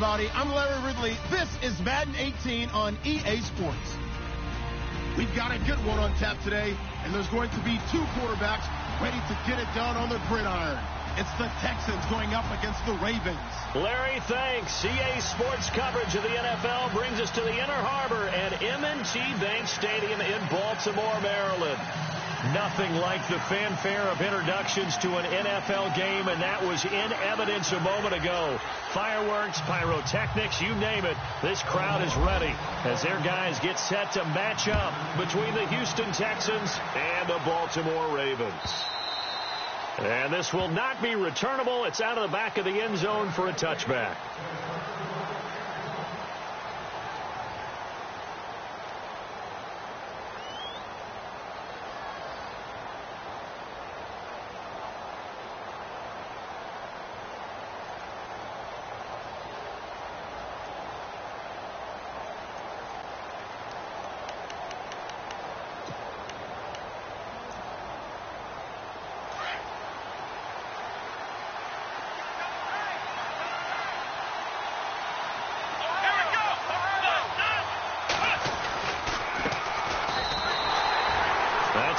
everybody. I'm Larry Ridley. This is Madden 18 on EA Sports. We've got a good one on tap today, and there's going to be two quarterbacks ready to get it done on the gridiron. It's the Texans going up against the Ravens. Larry, thanks. EA Sports coverage of the NFL brings us to the Inner Harbor at M&T Bank Stadium in Baltimore, Maryland. Nothing like the fanfare of introductions to an NFL game, and that was in evidence a moment ago. Fireworks, pyrotechnics, you name it. This crowd is ready as their guys get set to match up between the Houston Texans and the Baltimore Ravens. And this will not be returnable. It's out of the back of the end zone for a touchback.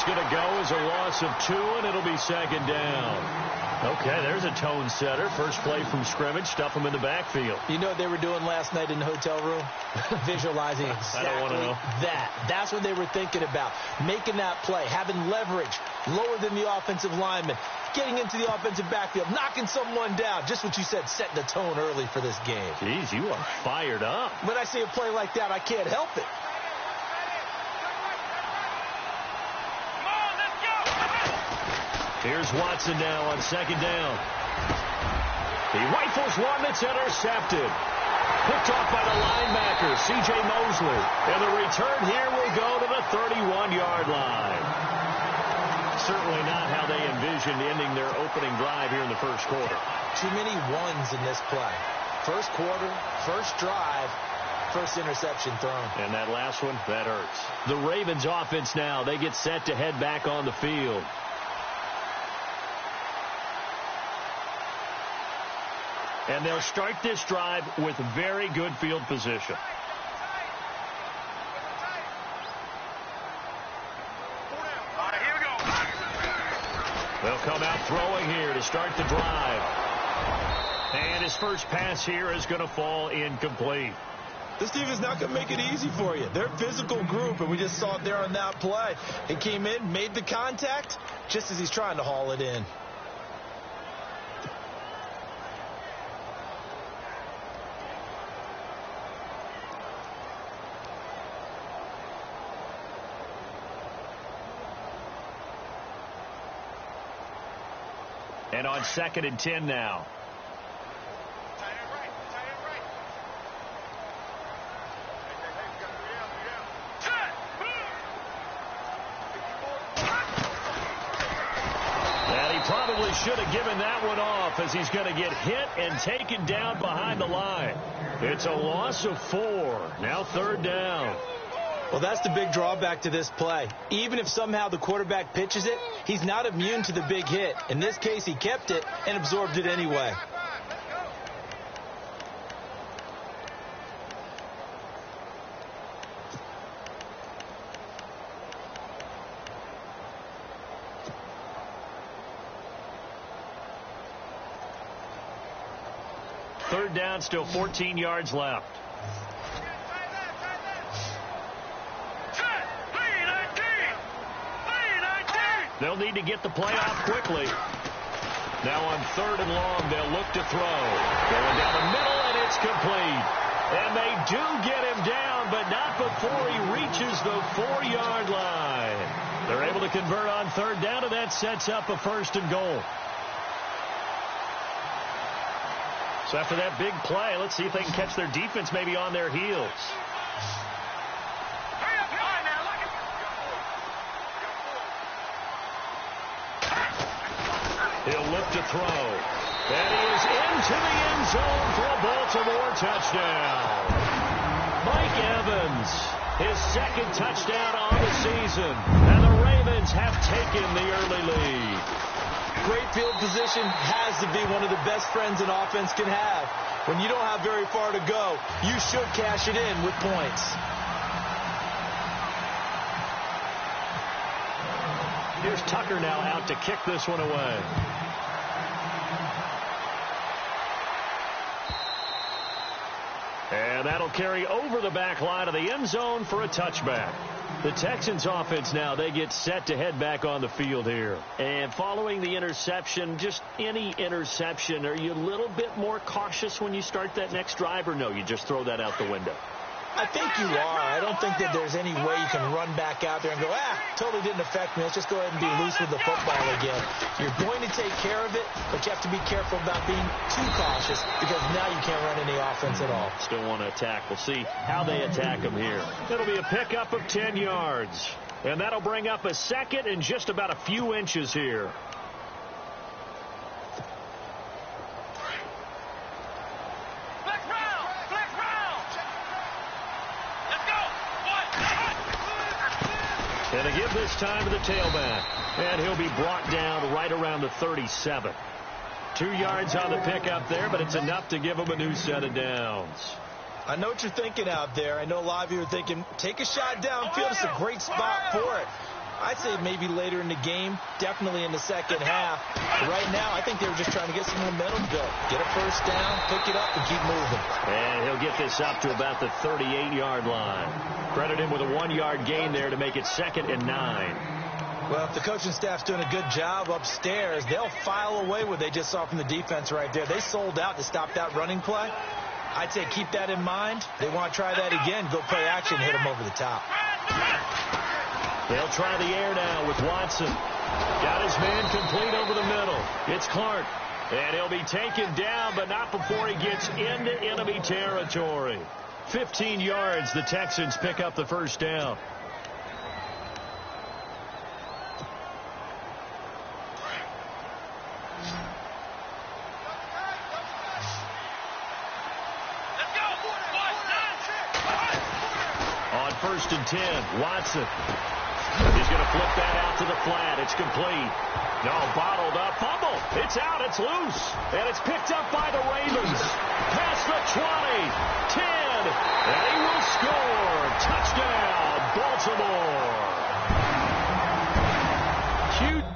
Going to go as a loss of 2, and it'll be second down. Okay, there's a tone setter. First play from scrimmage. Stuff them in the backfield. You know what they were doing last night in the hotel room? Visualizing exactly that. That's what they were thinking about. Making that play, having leverage, lower than the offensive lineman, getting into the offensive backfield, knocking someone down. Just what you said, setting the tone early for this game. Jeez, you are fired up. When I see a play like that, I can't help it. Here's Watson now on second down. He rifles one that's intercepted. Picked off by the linebacker, C.J. Mosley. And the return here will go to the 31-yard line. Certainly not how they envisioned ending their opening drive here in the first quarter. Too many ones in this play. First quarter, first drive, first interception thrown. And that last one, that hurts. The Ravens offense now, they get set to head back on the field. And they'll start this drive with very good field position. They'll come out throwing here to start the drive. And his first pass here is going to fall incomplete. This team is not going to make it easy for you. They're a physical group, and we just saw it there on that play. He came in, made the contact, just as he's trying to haul it in. And on 2nd and 10 now. And he probably should have given that one off as he's going to get hit and taken down behind the line. It's a loss of 4. Now 3rd down. Well, that's the big drawback to this play. Even if somehow the quarterback pitches it, he's not immune to the big hit. In this case, he kept it and absorbed it anyway. Third down, still 14 yards left. They'll need to get the play off quickly. Now on 3rd and long, they'll look to throw. Going down the middle, and it's complete. And they do get him down, but not before he reaches the 4-yard line. They're able to convert on 3rd down, and that sets up a 1st and goal. So after that big play, let's see if they can catch their defense maybe on their heels. He'll look to throw. And he is into the end zone for a Baltimore touchdown. Mike Evans, his 2nd touchdown on the season. And the Ravens have taken the early lead. Great field position has to be one of the best friends an offense can have. When you don't have very far to go, you should cash it in with points. Here's Tucker now out to kick this one away. And that'll carry over the back line of the end zone for a touchback. The Texans offense now, they get set to head back on the field here. And following the interception, just any interception, are you a little bit more cautious when you start that next drive, or no, you just throw that out the window? I think you are. I don't think that there's any way you can run back out there and go, totally didn't affect me. Let's just go ahead and be loose with the football again. You're going to take care of it, but you have to be careful about being too cautious because now you can't run any offense at all. Still want to attack. We'll see how they attack them here. It'll be a pickup of 10 yards. And that'll bring up a second and just about a few inches here. And they give this time to the tailback. And he'll be brought down right around the 37. 2 yards on the pickup there, but it's enough to give him a new set of downs. I know what you're thinking out there. I know a lot of you are thinking, take a shot downfield. It's a great spot for it. I'd say maybe later in the game, definitely in the second half. But right now, I think they were just trying to get some momentum built. Get a first down, pick it up, and keep moving. And he'll get this up to about the 38-yard line. Credit him with a 1-yard gain there to make it 2nd and 9. Well, if the coaching staff's doing a good job upstairs, they'll file away what they just saw from the defense right there. They sold out to stop that running play. I'd say keep that in mind. They want to try that again, go play action, hit them over the top. They'll try the air now with Watson. Got his man complete over the middle. It's Clark. And he'll be taken down, but not before he gets into enemy territory. 15 yards, the Texans pick up the first down. On 1st and 10, Watson. He's going to flip that out to the flat. It's complete. No, bottled up. Fumble. It's out. It's loose. And it's picked up by the Ravens. Past the 20. 10. And he will score. Touchdown, Baltimore. Cute.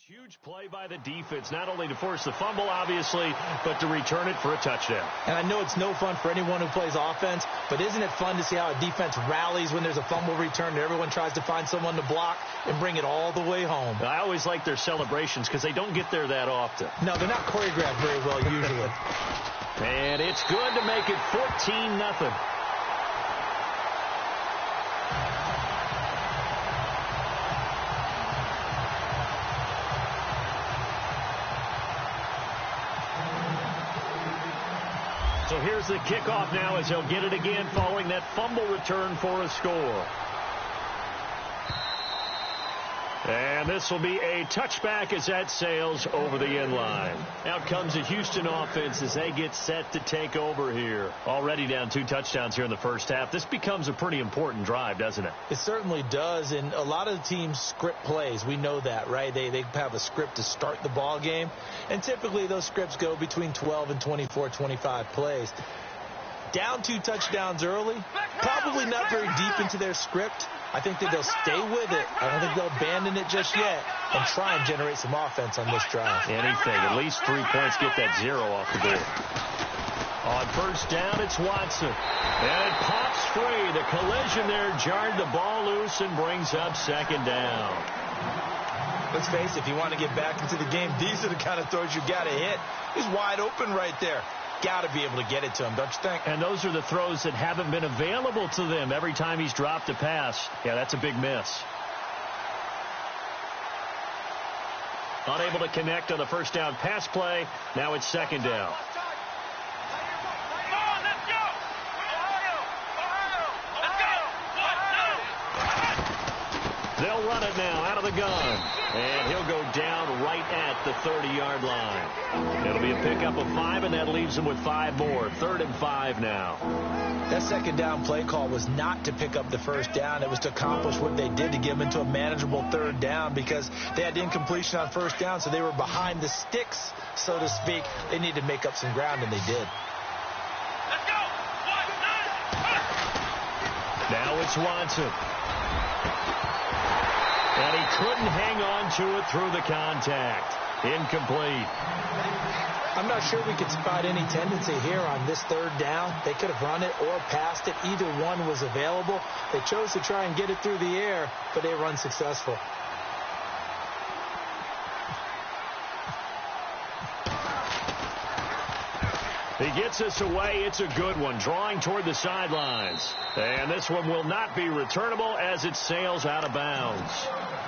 Huge play by the defense, not only to force the fumble, obviously, but to return it for a touchdown. And I know it's no fun for anyone who plays offense, but isn't it fun to see how a defense rallies when there's a fumble return and everyone tries to find someone to block and bring it all the way home? I always like their celebrations because they don't get there that often. No, they're not choreographed very well usually. And it's good to make it 14-0. So here's the kickoff now as he'll get it again following that fumble return for a score. And this will be a touchback as that sails over the end line. Out comes the Houston offense as they get set to take over here. Already down 2 touchdowns here in the first half. This becomes a pretty important drive, doesn't it? It certainly does, and a lot of the teams script plays. We know that, right? They have a script to start the ball game, and typically those scripts go between 12 and 24, 25 plays. Down 2 touchdowns early, probably not very deep into their script. I think that they'll stay with it. I don't think they'll abandon it just yet and try and generate some offense on this drive. Anything. At least 3 points, get that 0 off the board. On first down, it's Watson. And it pops free. The collision there jarred the ball loose and brings up 2nd down. Let's face it, if you want to get back into the game, these are the kind of throws you got to hit. He's wide open right there. Got to be able to get it to him, don't you think? And those are the throws that haven't been available to them every time he's dropped a pass. Yeah, that's a big miss. Unable to connect on the first down pass play. Now it's 2nd down. They'll run it now out of the gun. And he'll go down right at the 30-yard line. It'll be a pickup of 5, and that leaves him with 5 more. 3rd and 5 now. That second down play call was not to pick up the first down. It was to accomplish what they did to get them into a manageable 3rd down because they had incompletion on 1st down, so they were behind the sticks, so to speak. They needed to make up some ground, and they did. Let's go! 1, 9, Now it's Watson. And he couldn't hang on to it through the contact. Incomplete. I'm not sure we could spot any tendency here on this 3rd down. They could have run it or passed it. Either one was available. They chose to try and get it through the air, but they were unsuccessful. He gets us away. It's a good one. Drawing toward the sidelines. And this one will not be returnable as it sails out of bounds.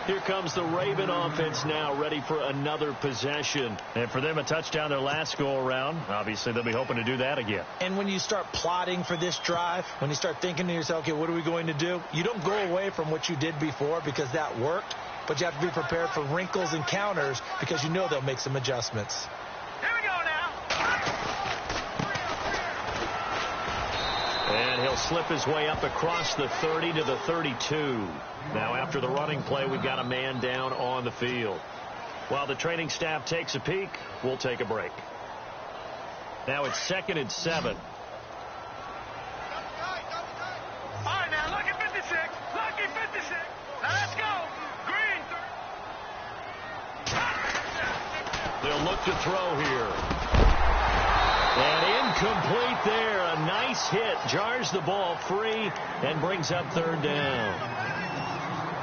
Here comes the Raven offense now, ready for another possession. And for them, a touchdown their last go-around. Obviously, they'll be hoping to do that again. And when you start plotting for this drive, when you start thinking to yourself, okay, what are we going to do? You don't go away from what you did before because that worked. But you have to be prepared for wrinkles and counters because you know they'll make some adjustments. here we go now. And he'll slip his way up across the 30 to the 32. Now, after the running play, we've got a man down on the field. While the training staff takes a peek, we'll take a break. Now it's 2nd and 7. All right, now, lucky 56. Lucky 56. Now, let's go. Green. They'll look to throw here. And incomplete there. A nice hit. Jars the ball free and brings up 3rd down.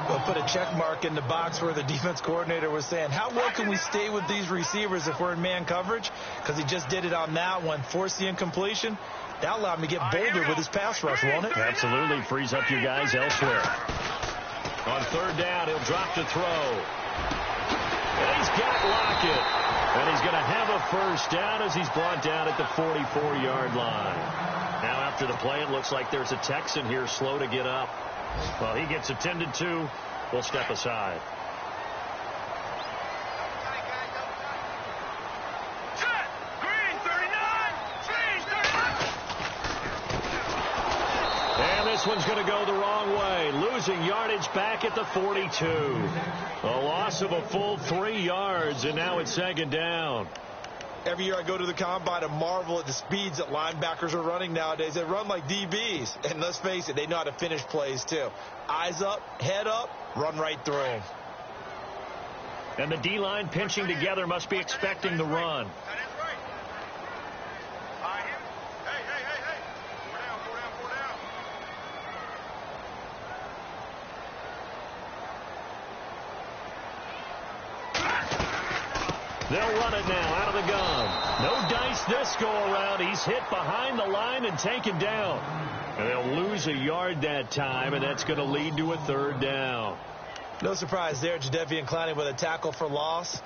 We'll put a check mark in the box where the defense coordinator was saying, how well can we stay with these receivers if we're in man coverage? Because he just did it on that one. Forced the incompletion. That allowed him to get bolder with his pass rush, won't it? Absolutely. Frees up your guys elsewhere. On 3rd down, he'll drop to throw. And he's got Lockett. And he's going to have a 1st down as he's brought down at the 44-yard line. Now after the play, it looks like there's a Texan here slow to get up. Well, he gets attended to. We'll step aside. Set. Green 39. Green 39. And this one's going to go the wrong way. Losing yardage back at the 42. A loss of a full 3 yards, and now it's 2nd down. Every year I go to the combine and marvel at the speeds that linebackers are running nowadays. They run like DBs. And let's face it, they know how to finish plays too. Eyes up, head up, run right through them. And the D-line pinching together must be expecting the run. That is right. All right, here. Hey. 4 down, 4 down, 4 down. They'll run it now out of the gun. No dice this go-around. He's hit behind the line and taken down. And they'll lose a yard that time, and that's going to lead to a 3rd down. No surprise there, Jadeveon Clowney with a tackle for loss.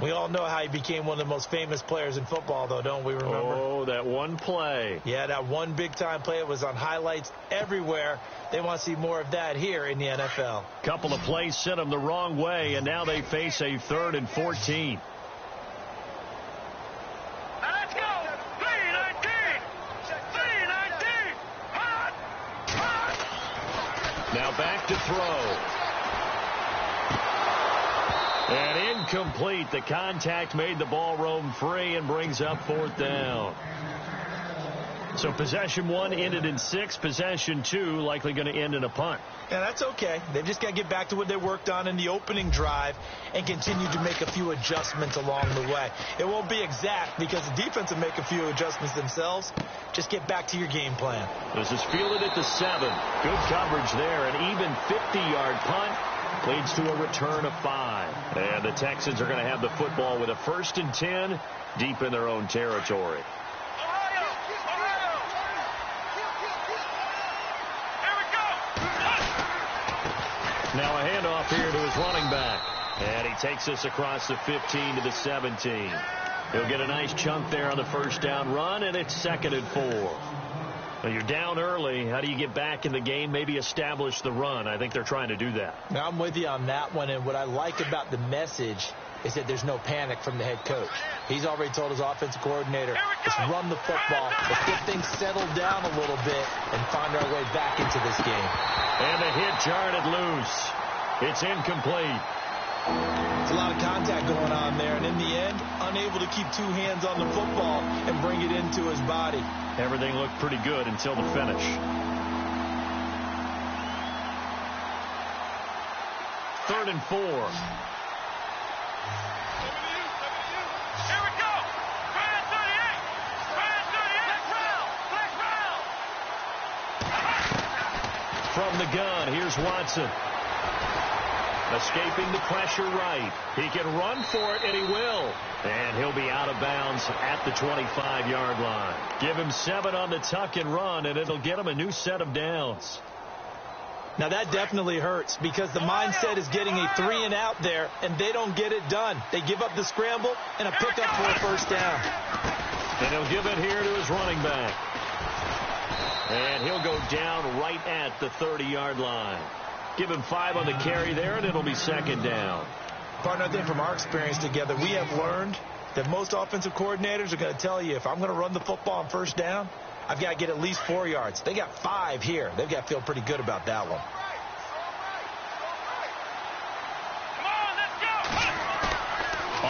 We all know how he became one of the most famous players in football, though, don't we remember? Oh, that one play. Yeah, that one big-time play. It was on highlights everywhere. They want to see more of that here in the NFL. Couple of plays sent them the wrong way, and now they face a 3rd and 14. Now, let's go. 319. 319. Hot. Hot. Now back to throw. And incomplete. The contact made the ball roam free and brings up 4th down. So possession 1 ended in 6. Possession 2 likely going to end in a punt. Yeah, that's okay. They've just got to get back to what they worked on in the opening drive and continue to make a few adjustments along the way. It won't be exact because the defense will make a few adjustments themselves. Just get back to your game plan. This is fielded at the 7. Good coverage there. An even 50-yard punt leads to a return of 5. And the Texans are going to have the football with a 1st and 10 deep in their own territory. Now a handoff here to his running back. And he takes us across the 15 to the 17. He'll get a nice chunk there on the 1st down run, and it's 2nd and 4. Well, you're down early. How do you get back in the game, maybe establish the run? I think they're trying to do that. Now, I'm with you on that one, and what I like about the message is that there's no panic from the head coach. He's already told his offensive coordinator, let's run the football, let's get things settled down a little bit and find our way back into this game. And the hit jarred it loose. It's incomplete. There's a lot of contact going on there, and in the end, unable to keep two hands on the football and bring it into his body. Everything looked pretty good until the finish. Third and 4. Here we go. Brand 38. Brand 38. From the gun, here's Watson. Escaping the pressure right. He can run for it, and he will. And he'll be out of bounds at the 25-yard line. Give him 7 on the tuck and run, and it'll get him a new set of downs. Now, that definitely hurts because the mindset is getting a 3 and out there, and they don't get it done. They give up the scramble and a pickup for a first down. And he'll give it here to his running back. And he'll go down right at the 30-yard line. Give him 5 on the carry there, and it'll be second down. Partner, I think from our experience together, we have learned that most offensive coordinators are going to tell you, if I'm going to run the football on first down, I've got to get at least 4 yards. They got 5 here. They've got to feel pretty good about that one.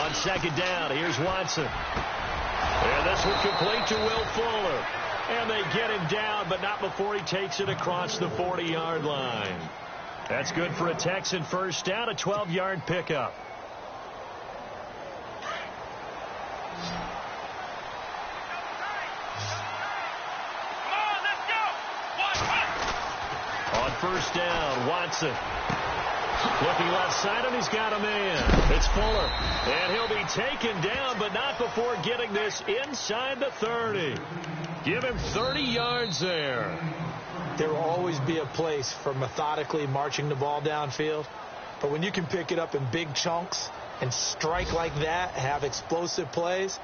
On second down, here's Watson. And this will complete to Will Fuller. And they get him down, but not before he takes it across the 40-yard line. That's good for a Texan first down, a 12-yard pickup. On first down, Watson. Looking left side, and he's got a man. It's Fuller. And he'll be taken down, but not before getting this inside the 30. Give him 30 yards there. There will always be a place for methodically marching the ball downfield. But when you can pick it up in big chunks and strike like that, have explosive plays,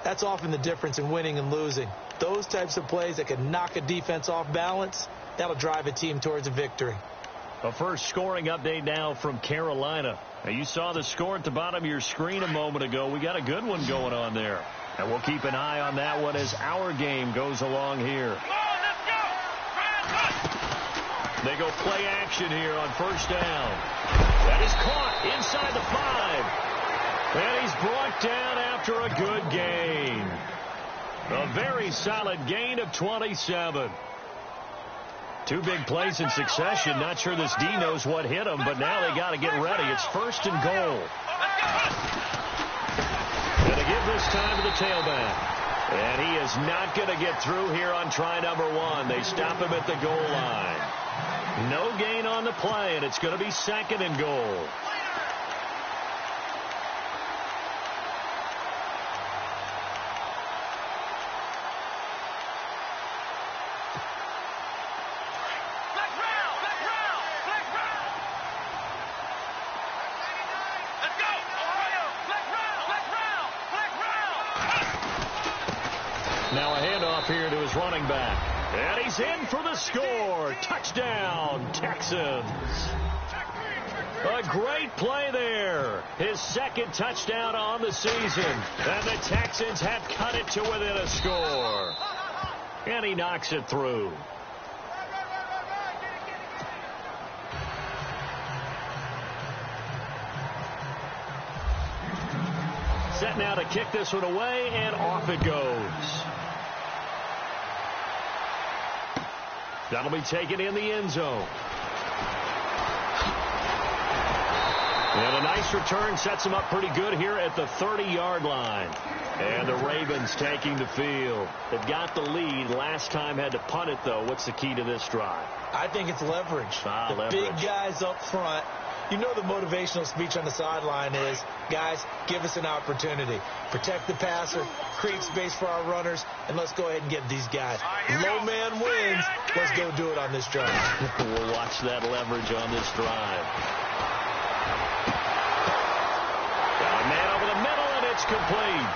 that's often the difference in winning and losing. Those types of plays that can knock a defense off balance, that'll drive a team towards a victory. A first scoring update now from Carolina. Now, you saw the score at the bottom of your screen a moment ago. We got a good one going on there. And we'll keep an eye on that one as our game goes along here. They go play action here on first down. That is caught inside the 5. And he's brought down after a good gain. A very solid gain of 27. 2 big plays in succession. Not sure this D knows what hit him, but now they got to get ready. It's first and goal. And to give this time to the tailback. And he is not going to get through here on try number 1. They stop him at the goal line. No gain on the play, and it's going to be second and goal. Now a handoff here to his running back. And he's in for the score. Touchdown, Texans. A great play there. His second touchdown on the season. And the Texans have cut it to within a score. And he knocks it through. Set now to kick this one away, and off it goes. That'll be taken in the end zone. And a nice return sets him up pretty good here at the 30-yard line. And the Ravens taking the field. They've got the lead. Last time had to punt it, though. What's the key to this drive? I think it's leverage. Leverage. Big guys up front. You know the motivational speech on the sideline is, guys, give us an opportunity. Protect the passer, create space for our runners, and let's go ahead and get these guys. Low man wins. Let's go do it on this drive. We'll watch that leverage on this drive. Got a man over the middle, and it's complete.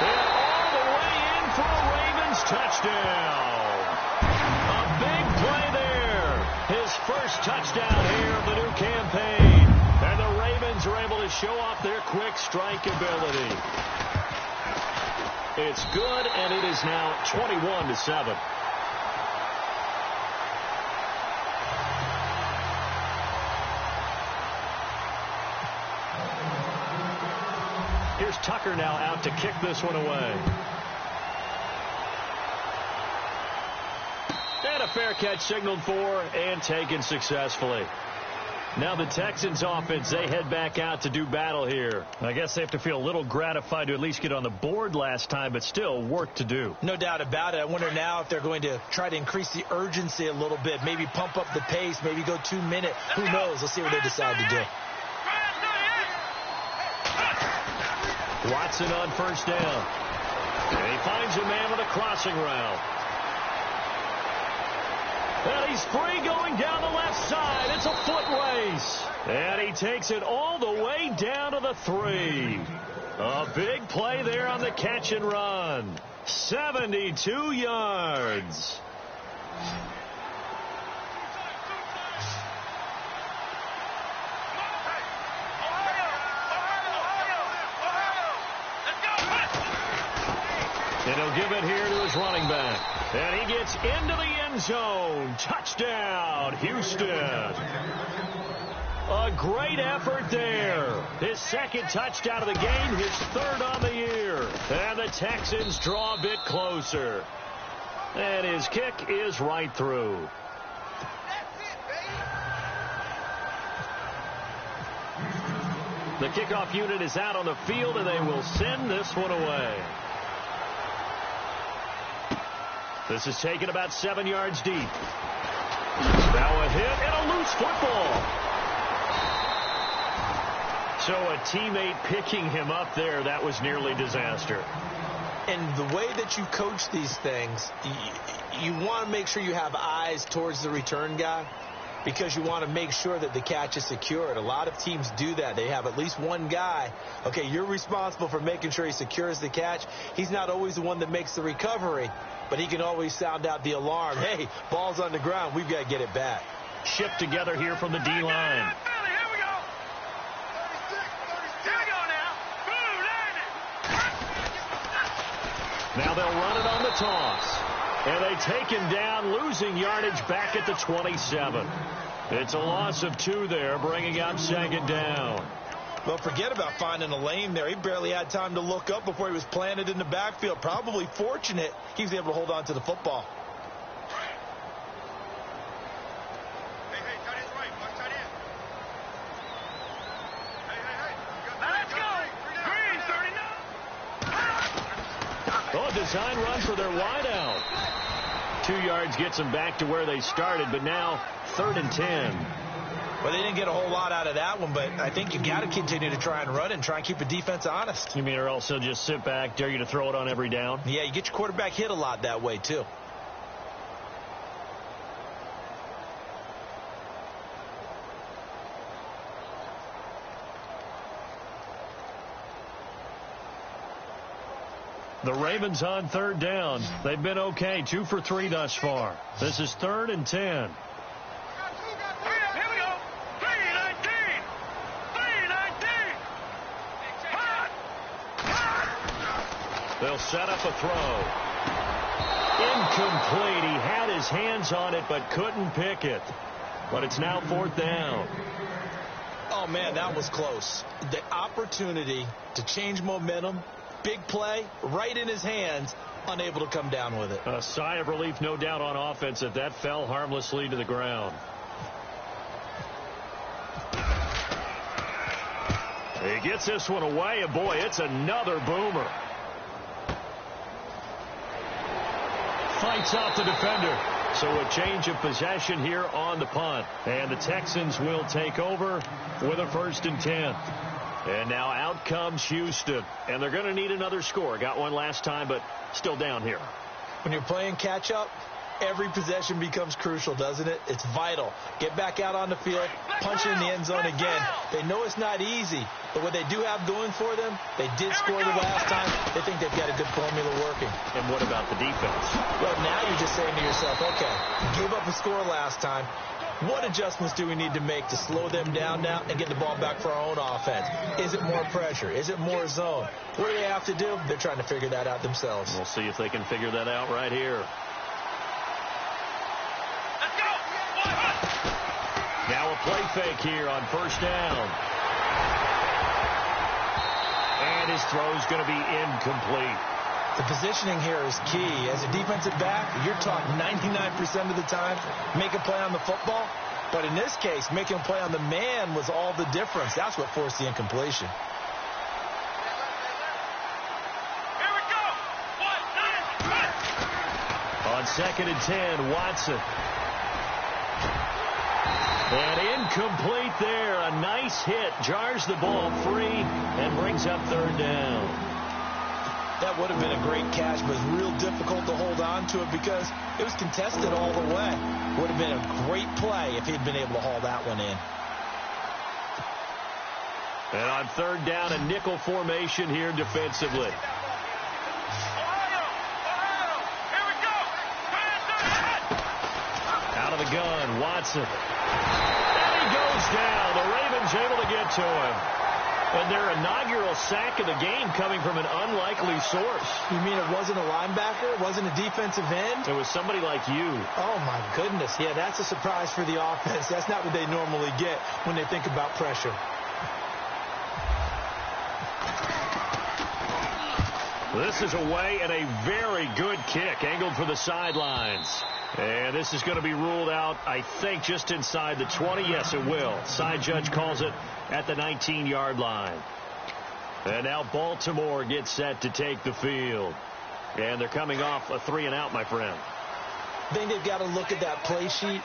And all the way in for a Ravens touchdown. A big play there. His first touchdown here of the new campaign. And the Ravens are able to show off their quick strike ability. It's good, and it is now 21-7. Here's Tucker now out to kick this one away. And a fair catch signaled for and taken successfully. Now the Texans offense, they head back out to do battle here. I guess they have to feel a little gratified to at least get on the board last time, but still work to do. No doubt about it. I wonder now if they're going to try to increase the urgency a little bit, maybe pump up the pace, maybe go 2 minute. Who knows? Let's see what they decide to do. Watson on first down. And he finds a man with a crossing route. And he's free going down the left side. It's a foot race. And he takes it all the way down to the 3. A big play there on the catch and run. 72 yards. And he'll give it here to his running back. And he gets into the end zone. Touchdown, Houston. A great effort there. His second touchdown of the game, his third on the year. And the Texans draw a bit closer. And his kick is right through. The kickoff unit is out on the field, and they will send this one away. This is taken about 7 yards deep. Now a hit and a loose football. So a teammate picking him up there, that was nearly disaster. And the way that you coach these things, you want to make sure you have eyes towards the return guy because you want to make sure that the catch is secured. A lot of teams do that. They have at least one guy. Okay, you're responsible for making sure he secures the catch. He's not always the one that makes the recovery, but he can always sound out the alarm. Hey, ball's on the ground. We've got to get it back. Shipped together here from the D-line. Now they'll run it on the toss. And they take him down, losing yardage back at the 27. It's a loss of 2 there, bringing up second down. Well, forget about finding a lane there. He barely had time to look up before he was planted in the backfield. Probably fortunate he was able to hold on to the football. Hey, tight end's right. Watch tight end. Hey. Let's go. Green, 39. Oh, a design run for their wideout. 2 yards gets them back to where they started, but now 3rd and 10. Well, they didn't get a whole lot out of that one, but I think you got to continue to try and run and try and keep the defense honest. You mean or else they'll just sit back, dare you to throw it on every down? Yeah, you get your quarterback hit a lot that way, too. The Ravens on 3rd down. They've been okay, 2 for 3 thus far. This is 3rd and 10. They'll set up a throw. Incomplete. He had his hands on it but couldn't pick it. But it's now 4th down. Oh, man, that was close. The opportunity to change momentum, big play, right in his hands, unable to come down with it. A sigh of relief, no doubt, on offense that fell harmlessly to the ground. He gets this one away, and boy, it's another boomer. Fights off the defender. So a change of possession here on the punt. And the Texans will take over with a 1st and 10. And now out comes Houston. And they're going to need another score. Got one last time, but still down here. When you're playing catch-up, Every possession becomes crucial, doesn't it? It's vital. Get back out on the field, punch it in the end zone again. They know it's not easy, but what they do have going for them, they did score the last time. They think they've got a good formula working. And what about the defense? Well, now you're just saying to yourself, okay, gave up a score last time. What adjustments do we need to make to slow them down now and get the ball back for our own offense? Is it more pressure? Is it more zone? What do they have to do? They're trying to figure that out themselves. We'll see if they can figure that out right here. Now a play fake here on first down. And his throw's going to be incomplete. The positioning here is key. As a defensive back, you're taught 99% of the time, make a play on the football. But in this case, making a play on the man was all the difference. That's what forced the incompletion. Here we go. 1, 9, 1. On 2nd and 10, Watson. And incomplete there. A nice hit. Jars the ball free and brings up 3rd down. That would have been a great catch, but it's real difficult to hold on to it because it was contested all the way. Would have been a great play if he'd been able to haul that one in. And on 3rd down, a nickel formation here defensively. Here we go. Out of the gun, Watson. And he goes down. The Ravens able to get to him. And their inaugural sack of the game coming from an unlikely source. You mean it wasn't a linebacker? It wasn't a defensive end? It was somebody like you. Oh, my goodness. Yeah, that's a surprise for the offense. That's not what they normally get when they think about pressure. This is away and a very good kick angled for the sidelines. And this is going to be ruled out, I think, just inside the 20. Yes, it will. Side judge calls it at the 19-yard line. And now Baltimore gets set to take the field. And they're coming off a 3-and-out, my friend. I think they've got to look at that play sheet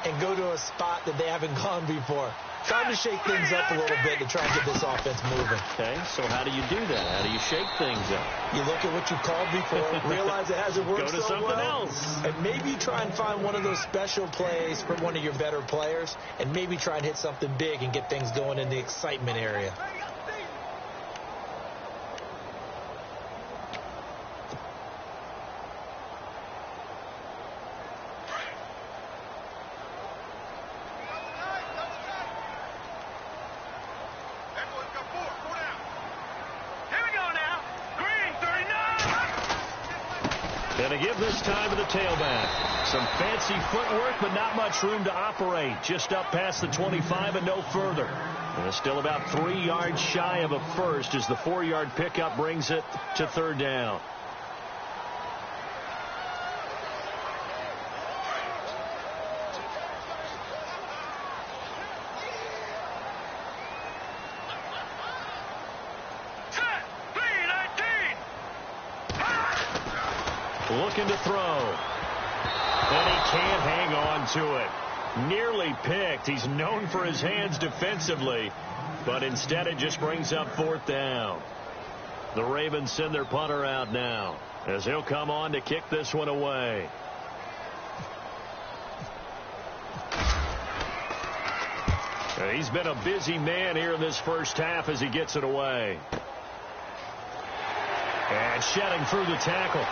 and go to a spot that they haven't gone before. Time to shake things up a little bit to try and get this offense moving. Okay, so how do you do that? How do you shake things up? You look at what you called before, realize it hasn't worked Go to so something well, else. and maybe try and find one of those special plays from one of your better players, and maybe try and hit something big and get things going in the excitement area. And to give this time to the tailback. Some fancy footwork, but not much room to operate. Just up past the 25 and no further. And it's still about 3 yards shy of a first as the 4-yard pickup brings it to 3rd down. Looking to throw. And he can't hang on to it. Nearly picked. He's known for his hands defensively, but instead it just brings up 4th down. The Ravens send their punter out now as he'll come on to kick this one away. And he's been a busy man here in this first half as he gets it away. And shedding through the tackle.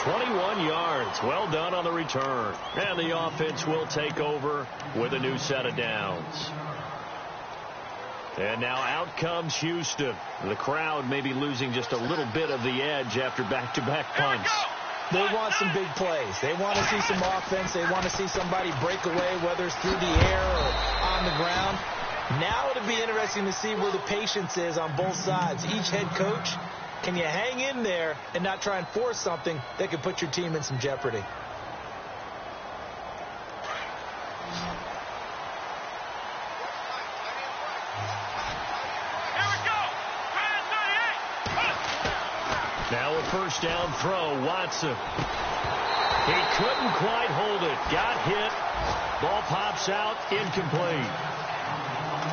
21 yards. Well done on the return. And the offense will take over with a new set of downs. And now out comes Houston. The crowd may be losing just a little bit of the edge after back-to-back punts. They want some big plays. They want to see some offense. They want to see somebody break away, whether it's through the air or on the ground. Now it'll be interesting to see where the patience is on both sides. Each head coach, can you hang in there and not try and force something that could put your team in some jeopardy? Now a first down throw, Watson. He couldn't quite hold it. Got hit. Ball pops out, incomplete.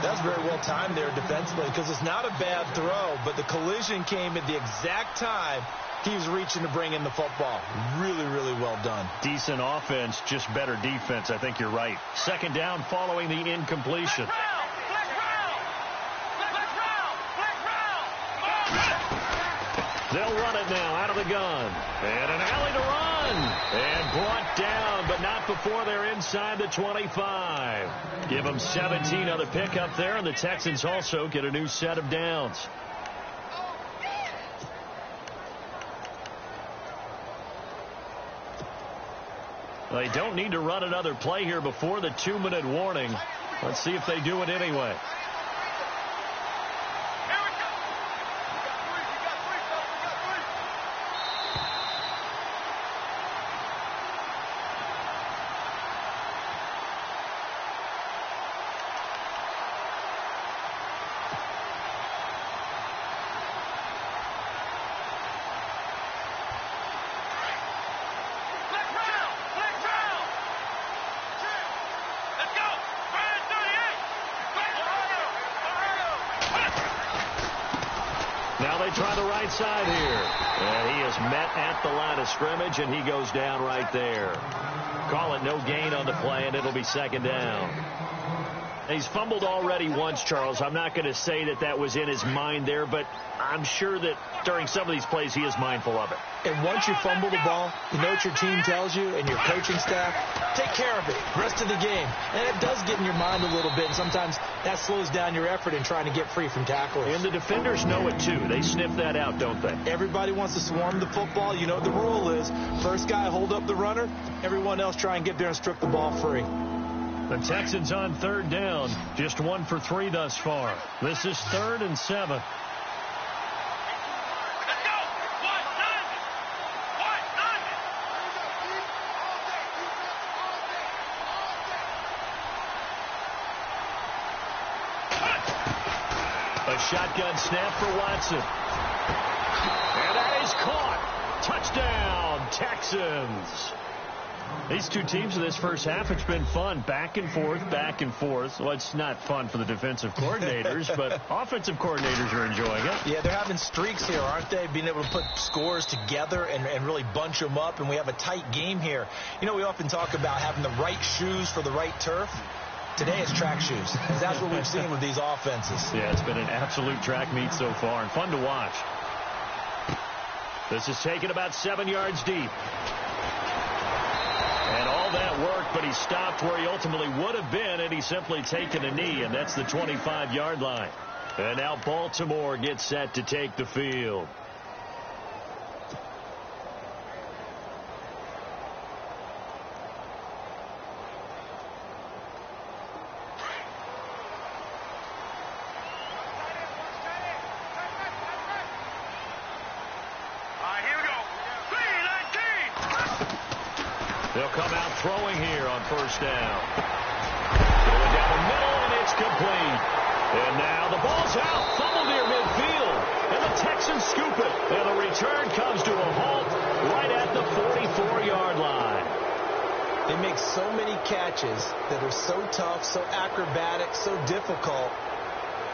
That's very well timed there defensively because it's not a bad throw, but the collision came at the exact time he was reaching to bring in the football. Really, really well done. Decent offense, just better defense. I think you're right. Second down following the incompletion. They'll run it now out of the gun. And an alley to run. And brought down, but not before they're inside the 25. Give them 17 on the pickup there, and the Texans also get a new set of downs. They don't need to run another play here before the 2-minute warning. Let's see if they do it anyway. Try the right side here. And he is met at the line of scrimmage, and he goes down right there. Call it no gain on the play, and it'll be second down. He's fumbled already once, Charles. I'm not going to say that that was in his mind there, but I'm sure that during some of these plays he is mindful of it. And once you fumble the ball, you know what your team tells you and your coaching staff? Take care of it. Rest of the game. And it does get in your mind a little bit, and sometimes that slows down your effort in trying to get free from tacklers. And the defenders know it, too. They sniff that out, don't they? Everybody wants to swarm the football. You know what the rule is. First guy hold up the runner. Everyone else try and get there and strip the ball free. The Texans on third down. Just 1 for 3 thus far. This is 3rd and 7. A shotgun snap for Watson. And that is caught. Touchdown, Texans. These two teams in this first half, it's been fun. Back and forth, back and forth. Well, it's not fun for the defensive coordinators, but offensive coordinators are enjoying it. Yeah, they're having streaks here, aren't they? Being able to put scores together and really bunch them up, and we have a tight game here. You know, we often talk about having the right shoes for the right turf. Today it's track shoes. That's what we've seen with these offenses. Yeah, it's been an absolute track meet so far and fun to watch. This is taken about 7 yards deep. And all that worked, but he stopped where he ultimately would have been, and he's simply taken a knee, and that's the 25-yard line. And now Baltimore gets set to take the field. They'll come out throwing here on first down. Going down the middle, and it's complete. And now the ball's out. Fumble near midfield. And the Texans scoop it. And the return comes to a halt right at the 44-yard line. They make so many catches that are so tough, so acrobatic, so difficult,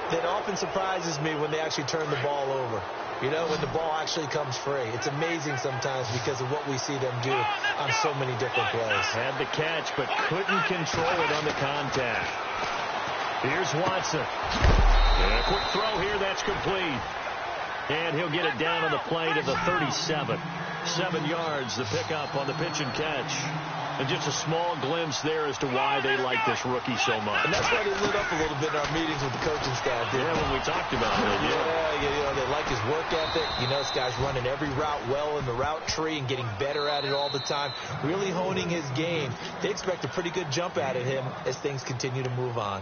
that often surprises me when they actually turn the ball over. You know, when the ball actually comes free. It's amazing sometimes because of what we see them do on so many different plays. Had the catch, but couldn't control it on the contact. Here's Watson. And a quick throw here, that's complete. And he'll get it down on the play to the 37. 7 yards, the pickup on the pitch and catch. And just a small glimpse there as to why they like this rookie so much. And that's why they lit up a little bit in our meetings with the coaching staff. Yeah, when we talked about it. Yeah, you know, they like his work ethic. You know, this guy's running every route well in the route tree and getting better at it all the time. Really honing his game. They expect a pretty good jump out of him as things continue to move on.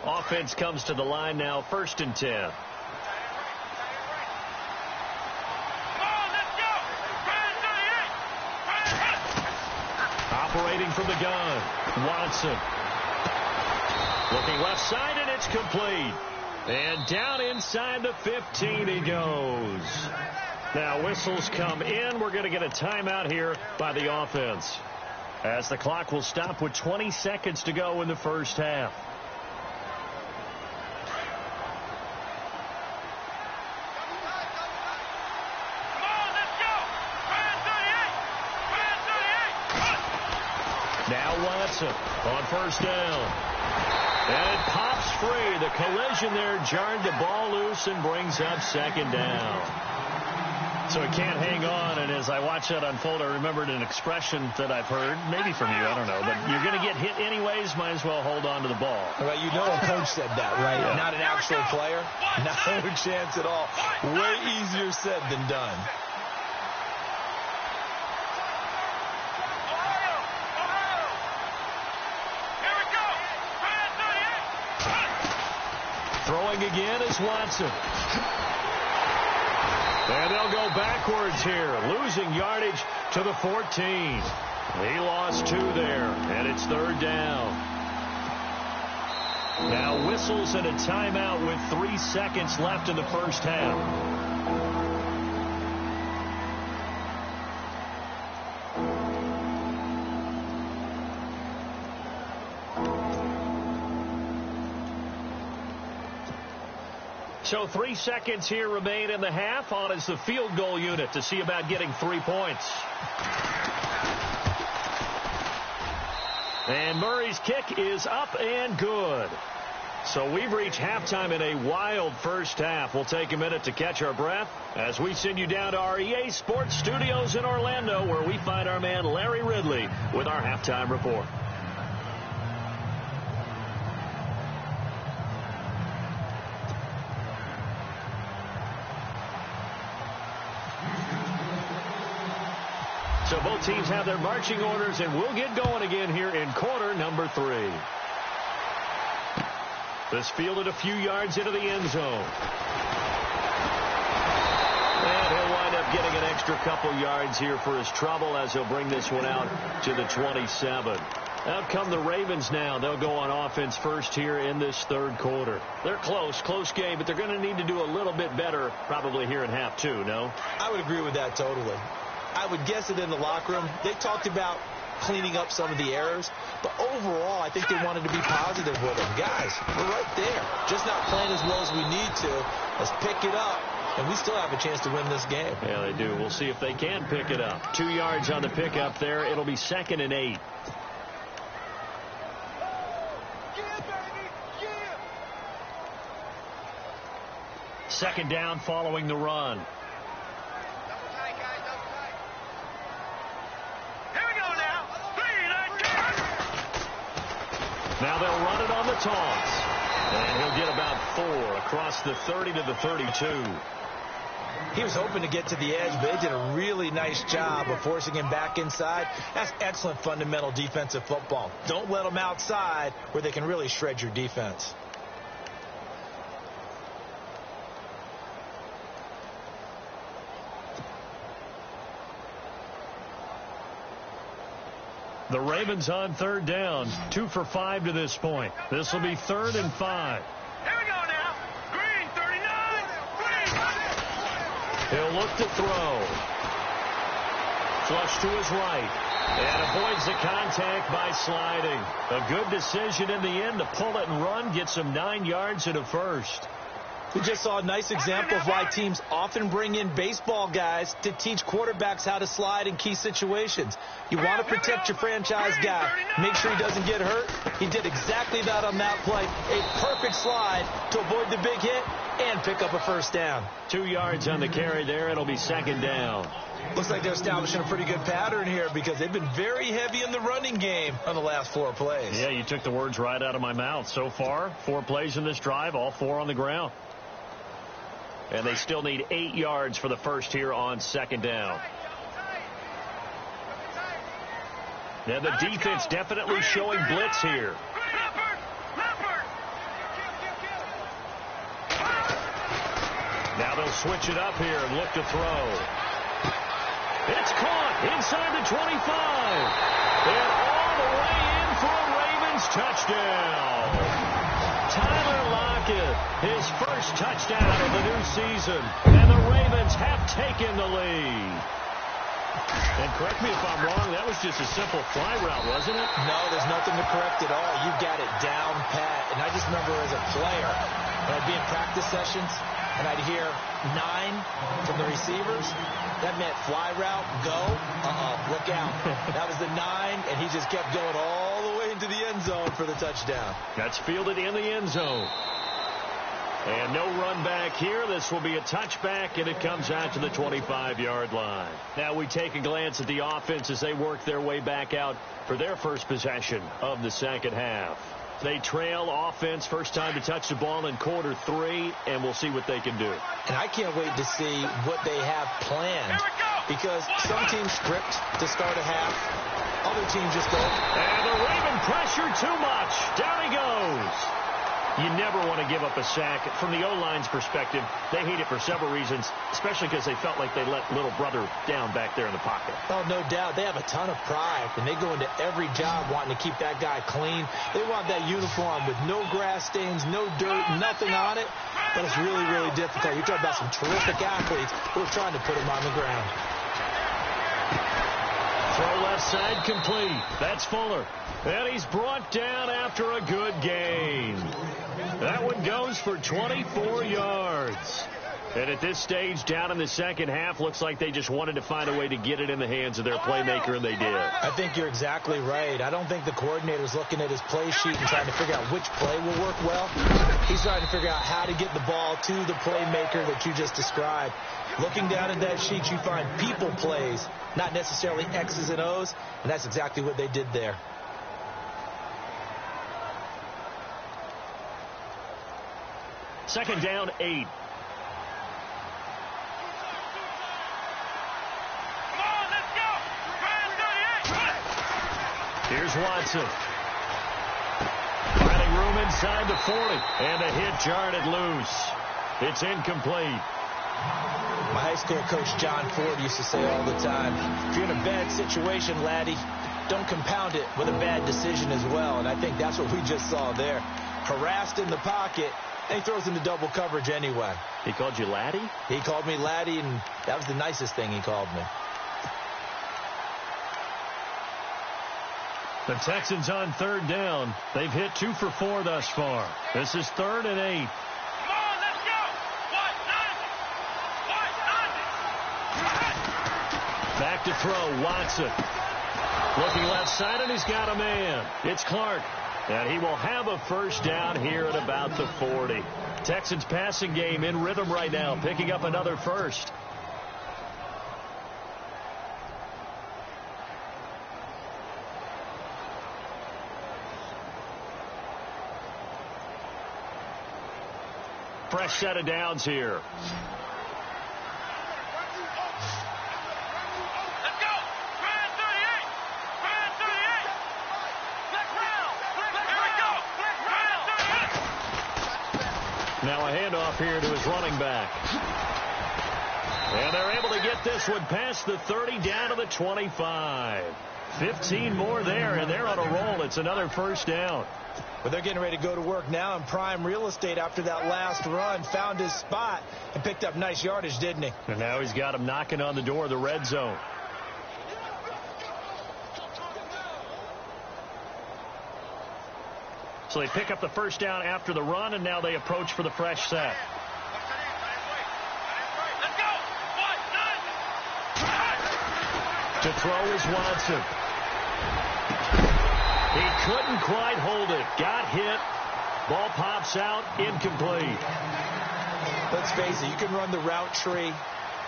Offense comes to the line now, 1st and 10. Operating from the gun, Watson. Looking left side, and it's complete. And down inside the 15 he goes. Now whistles come in. We're going to get a timeout here by the offense, as the clock will stop with 20 seconds to go in the first half. Now Watson on first down. And it pops free. The collision there jarred the ball loose and brings up second down. So it can't hang on, and as I watch that unfold, I remembered an expression that I've heard, maybe from you, I don't know, but you're going to get hit anyways, might as well hold on to the ball. Well, you know a coach said that, right? Yeah. Not an actual player. No chance at all. Way easier said than done. Throwing again is Watson. And they'll go backwards here, losing yardage to the 14. He lost 2 there, and it's third down. Now whistles and a timeout with 3 seconds left in the first half. So 3 seconds here remain in the half. On is the field goal unit to see about getting 3 points. And Murray's kick is up and good. So we've reached halftime in a wild first half. We'll take a minute to catch our breath as we send you down to our EA Sports Studios in Orlando, where we find our man Larry Ridley with our halftime report. So both teams have their marching orders, and we'll get going again here in quarter number 3. This fielded a few yards into the end zone. And he'll wind up getting an extra couple yards here for his trouble as he'll bring this one out to the 27. Out come the Ravens now. They'll go on offense first here in this third quarter. They're close game, but they're going to need to do a little bit better probably here in half 2, no? I would agree with that totally. I would guess it in the locker room. They talked about cleaning up some of the errors, but overall, I think they wanted to be positive with them. Guys, we're right there. Just not playing as well as we need to. Let's pick it up, and we still have a chance to win this game. Yeah, they do. We'll see if they can pick it up. 2 yards on the pickup there. It'll be 2nd and 8. Second down following the run. Now they'll run it on the toss. And he'll get about 4 across the 30 to the 32. He was hoping to get to the edge, but they did a really nice job of forcing him back inside. That's excellent fundamental defensive football. Don't let them outside where they can really shred your defense. The Ravens on third down, 2 for 5 to this point. This will be 3rd and 5. Here we go now. Green, 39. Green. He'll look to throw. Flush to his right. And avoids the contact by sliding. A good decision in the end to pull it and run. Gets him 9 yards and a first. We just saw a nice example of why teams often bring in baseball guys to teach quarterbacks how to slide in key situations. You want to protect your franchise guy. Make sure he doesn't get hurt. He did exactly that on that play. A perfect slide to avoid the big hit and pick up a first down. 2 yards on the carry there. It'll be 2nd down. Looks like they're establishing a pretty good pattern here because they've been very heavy in the running game on the last 4 plays. Yeah, you took the words right out of my mouth. So far, 4 plays in this drive, all 4 on the ground. And they still need 8 yards for the first here on 2nd down. Yeah, the defense definitely showing blitz here. Now they'll switch it up here and look to throw. It's caught inside the 25. And all the way in for a Ravens touchdown. Tyler Lockett, his first touchdown of the new season, and the Ravens have taken the lead. And correct me if I'm wrong, that was just a simple fly route, wasn't it? No, there's nothing to correct at all. You got it down pat. And I just remember as a player, when I'd be in practice sessions, and I'd hear 9 from the receivers, that meant fly route, go, look out. That was the 9, and he just kept going all the way into the end zone for the touchdown. That's fielded in the end zone. And no run back here. This will be a touchback, and it comes out to the 25-yard line. Now we take a glance at the offense as they work their way back out for their first possession of the second half. They trail offense, first time to touch the ball in quarter 3, and we'll see what they can do. And I can't wait to see what they have planned, because some teams script to start a half, other teams just don't. And the Raven pressure too much. Down he goes. You never want to give up a sack. From the O-line's perspective, they hate it for several reasons, especially because they felt like they let little brother down back there in the pocket. Oh, no doubt. They have a ton of pride, and they go into every job wanting to keep that guy clean. They want that uniform with no grass stains, no dirt, nothing on it. But it's really, really difficult. You're talking about some terrific athletes who are trying to put him on the ground. Throw left side complete. That's Fuller. And he's brought down after a good gain. That one goes for 24 yards. And at this stage, down in the second half, looks like they just wanted to find a way to get it in the hands of their playmaker, and they did. I think you're exactly right. I don't think the coordinator's looking at his play sheet and trying to figure out which play will work well. He's trying to figure out how to get the ball to the playmaker that you just described. Looking down at that sheet, you find people plays, not necessarily X's and O's, and that's exactly what they did there. Second down, 8. Here's Watson. Finding room inside the 40. And a hit jarred loose. It's incomplete. My high school coach, John Ford, used to say all the time, if you're in a bad situation, laddie, don't compound it with a bad decision as well. And I think that's what we just saw there. Harassed in the pocket, and he throws into double coverage anyway. He called you laddie? He called me laddie, and that was the nicest thing he called me. The Texans on third down. They've hit 2 for 4 thus far. This is 3rd and 8. Come on, let's go. Back to throw, Watson. Looking left side, and he's got a man. It's Clark. And he will have a first down here at about the 40. Texans passing game in rhythm right now, picking up another first. Fresh set of downs here. Let's go. Grand 38. Grand 38. Let's round. Here we go. Grand 38. Now a handoff here to his running back. And they're able to get this one past the 30 down to the 25. 15 more there, and they're on a roll. It's another first down. But they're getting ready to go to work now in prime real estate after that last run. Found his spot and picked up nice yardage, didn't he? And now he's got him knocking on the door of the red zone. So they pick up the first down after the run, and now they approach for the fresh set. Let's go. To throw is Watson. He couldn't quite hold it. Got hit. Ball pops out. Incomplete. Let's face it, you can run the route tree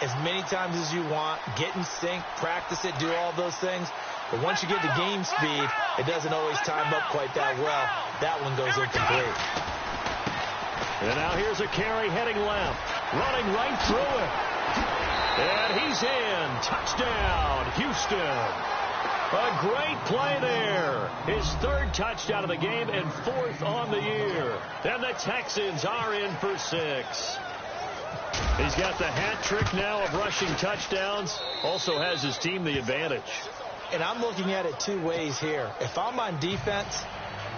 as many times as you want, get in sync, practice it, do all those things. But once you get to game speed, it doesn't always time up quite that well. That one goes incomplete. And now here's a carry heading left. Running right through it. And he's in. Touchdown, Houston. A great play there. His 3rd touchdown of the game and 4th on the year. And the Texans are in for 6. He's got the hat trick now of rushing touchdowns. Also has his team the advantage. And I'm looking at it 2 ways here. If I'm on defense,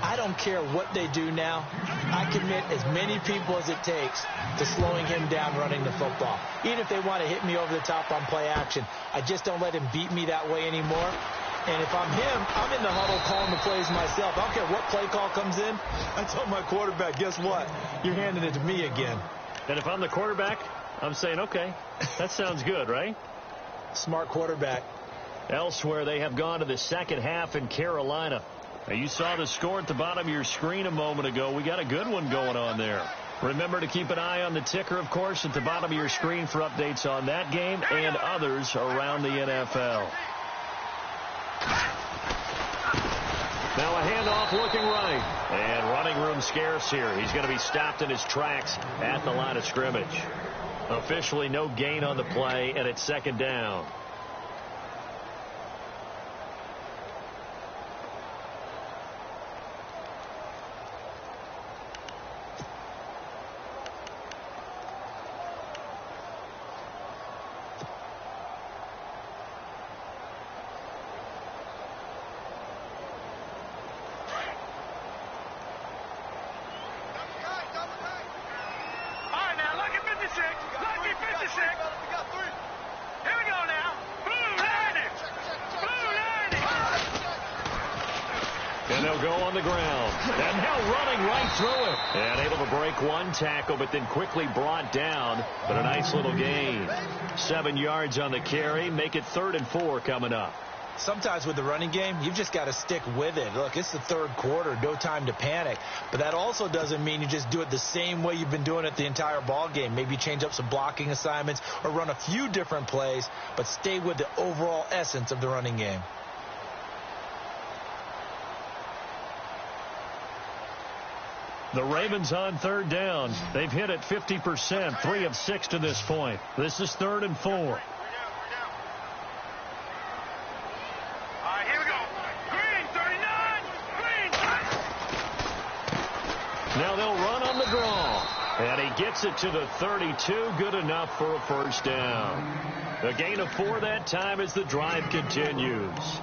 I don't care what they do now. I commit as many people as it takes to slowing him down running the football. Even if they want to hit me over the top on play action, I just don't let him beat me that way anymore. And if I'm him, I'm in the huddle calling the plays myself. I don't care what play call comes in. I tell my quarterback, guess what? You're handing it to me again. And if I'm the quarterback, I'm saying, okay, that sounds good, right? Smart quarterback. Elsewhere, they have gone to the second half in Carolina. Now, you saw the score at the bottom of your screen a moment ago. We got a good one going on there. Remember to keep an eye on the ticker, of course, at the bottom of your screen for updates on that game and others around the NFL. Now a handoff looking right. And running room scarce here. He's going to be stopped in his tracks at the line of scrimmage. Officially no gain on the play, and it's second down. And they'll go on the ground. And now running right through it. And able to break one tackle, but then quickly brought down. But a nice little gain. 7 yards on the carry. Make it 3rd and 4 coming up. Sometimes with the running game, you've just got to stick with it. Look, it's the third quarter. No time to panic. But that also doesn't mean you just do it the same way you've been doing it the entire ball game. Maybe change up some blocking assignments or run a few different plays, but stay with the overall essence of the running game. The Ravens on 3rd down. They've hit it 50%, 3 of 6 to this point. This is 3rd and 4. All right, here we go. Green, 39. Green. Now they'll run on the draw. And he gets it to the 32. Good enough for a first down. A gain of 4 that time as the drive continues.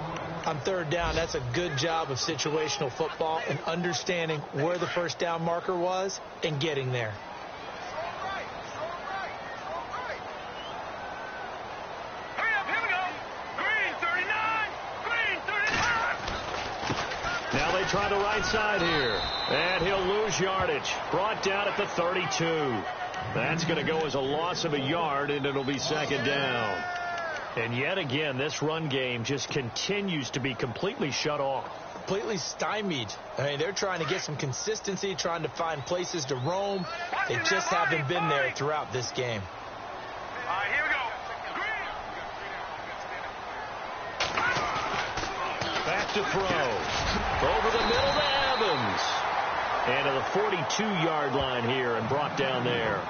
On 3rd down, that's a good job of situational football and understanding where the first down marker was and getting there. Hurry up, here we go. Green, 39. Green, 39. Now they try the right side here. And he'll lose yardage. Brought down at the 32. That's going to go as a loss of a yard, and it'll be 2nd down. And yet again, this run game just continues to be completely shut off. Completely stymied. I mean, they're trying to get some consistency, trying to find places to roam. They just haven't been there throughout this game. All right, here we go. Back to throw. Over the middle to Evans. And to the 42-yard line here and brought down there.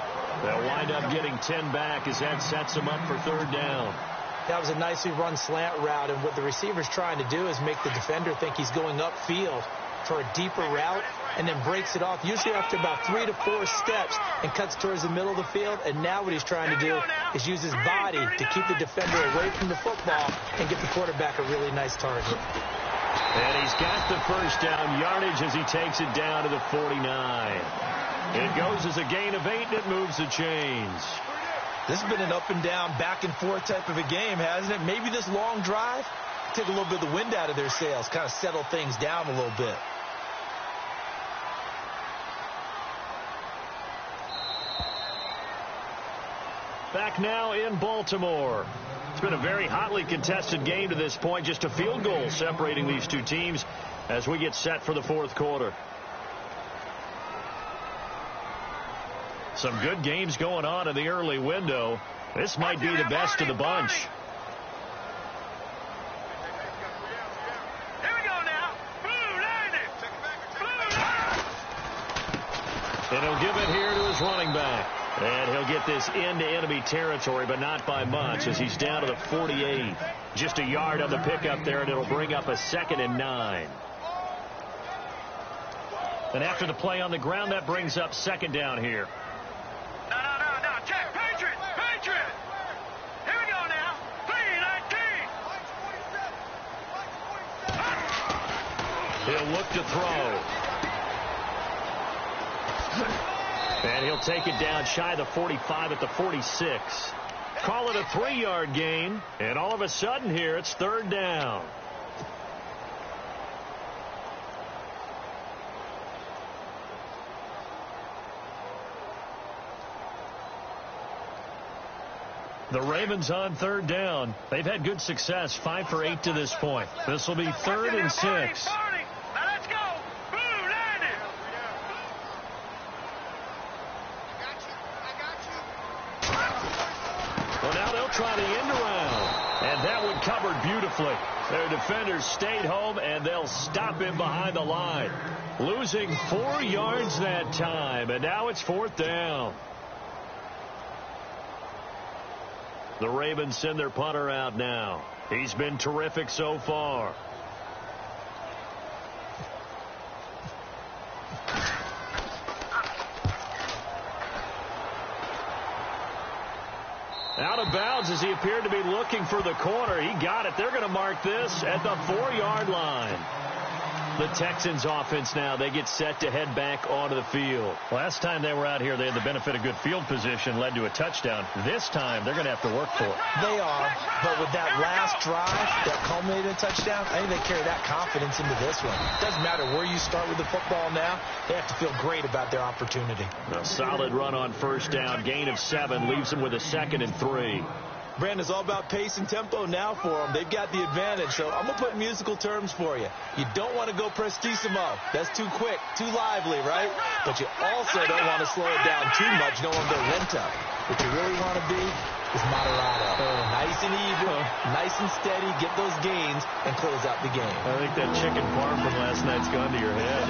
They'll wind up getting 10 back as that sets them up for 3rd down. That was a nicely run slant route, and what the receiver's trying to do is make the defender think he's going upfield for a deeper route and then breaks it off, usually after about 3 to 4 steps, and cuts towards the middle of the field. And now what he's trying to do is use his body to keep the defender away from the football and get the quarterback a really nice target. And he's got the first down yardage as he takes it down to the 49. It goes as a gain of 8, and it moves the chains. This has been an up and down, back and forth type of a game, hasn't it? Maybe this long drive take a little bit of the wind out of their sails, kind of settle things down a little bit. Back now in Baltimore. It's been a very hotly contested game to this point. Just a field goal separating these two teams as we get set for the 4th quarter. Some good games going on in the early window. This might be the best of the bunch. Here we go now. Blue line it. Blue line. And he'll give it here to his running back. And he'll get this into enemy territory, but not by much as he's down to the 48. Just a yard on the pickup there, and it'll bring up a 2nd and 9. And after the play on the ground, that brings up 2nd down here. No. Check. Patriot. Here we go now. 319. He'll look to throw. And he'll take it down shy of the 45 at the 46. Call it a 3-yard gain. And all of a sudden here, it's 3rd down. The Ravens on 3rd down. They've had good success, 5 for 8 to this point. This will be 3rd and 6. Now let's go. Boom, landed. Well, now they'll try the end around. And that one covered beautifully. Their defenders stayed home, and they'll stop him behind the line. Losing 4 yards that time, and now it's 4th down. The Ravens send their punter out now. He's been terrific so far. Out of bounds as he appeared to be looking for the corner. He got it. They're going to mark this at the 4-yard line. The Texans offense now, they get set to head back onto the field. Last time they were out here, they had the benefit of good field position, led to a touchdown. This time, they're going to have to work for it. They are, but with that last drive that culminated in a touchdown, I think they carry that confidence into this one. It doesn't matter where you start with the football now. They have to feel great about their opportunity. A solid run on 1st down, gain of 7, leaves them with a 2nd and 3. Brandon, it's all about pace and tempo now for them. They've got the advantage, so I'm going to put musical terms for you. You don't want to go prestissimo. That's too quick, too lively, right? But you also don't want to slow it down too much. You don't want to go lento. What you really want to be is moderato. Nice and even, nice and steady, get those gains, and close out the game. I think that chicken parm from last night's gone to your head.